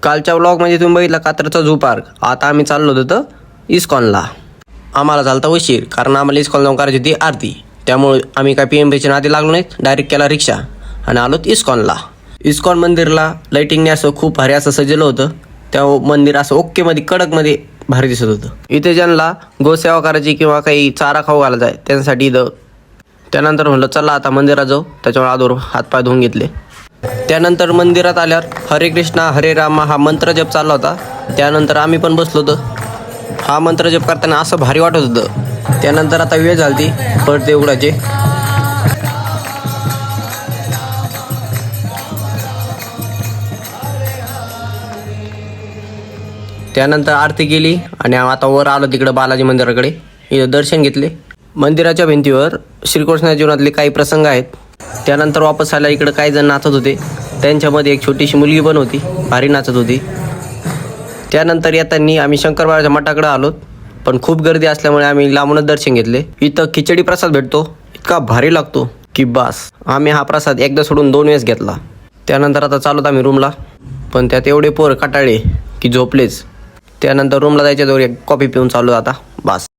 कालच्या व्लॉगमध्ये तुम्ही बघितला कात्रजचा झू पार्क. आता आम्ही चाललो होतो तर इस्कॉनला. आम्हाला झालता उशीर कारण आम्हाला इस्कॉन जाऊन करायची होती आरती. त्यामुळे आम्ही काय PMBच्या नादी लागलो नाहीत, डायरेक्ट केला रिक्षा आणि आलोत इस्कॉनला. इस्कॉन मंदिरला लाईटिंगने असं खूप भारी असं सजलं होतं. त्या मंदिर असं ओकेमध्ये कडकमध्ये भारी दिसत होतं. इथे ज्यांना गोसेवा करायची किंवा काही चारा खाऊ घालायचा आहे त्यांसाठी इथं. त्यानंतर म्हणलं चला आता मंदिरात जाऊ. त्याच्यामुळे आदोर हातपाय धुवून घेतले. त्यानंतर मंदिरात आल्यावर हरे कृष्णा हरे रामा हा मंत्र जप चालला होता. त्यानंतर आम्ही पण बसलो होतो. हा मंत्र जप करताना असं भारी वाटत होतं. त्यानंतर आता वेळ झाली पडते उघडाचे. त्यानंतर आरती केली आणि आता वर आलो तिकडं बालाजी मंदिराकडे. इथं दर्शन घेतले. मंदिराच्या भिंतीवर श्रीकृष्णाच्या जीवनातले काही प्रसंग आहेत. त्यानंतर वापस आल्या इकडं काही जण नाचत होते. त्यांच्यामध्ये एक छोटीशी मुलगी पण होती, भारी नाचत होती. त्यानंतर येताना आम्ही शंकरबाळाच्या मठाकडे आलो, पण खूप गर्दी असल्यामुळे आम्ही लांबूनच दर्शन घेतले. इथं खिचडी प्रसाद भेटतो, इतका भारी लागतो की बास. आम्ही हा प्रसाद एकदा सोडून 2 वेळेस घेतला. त्यानंतर आता चालत आम्ही रूमला, पण त्यात एवढे पोर कटाळे की झोपलेच. त्यानंतर रूमला जायच्या जवळ एक कॉफी पिऊन चालू आता बास.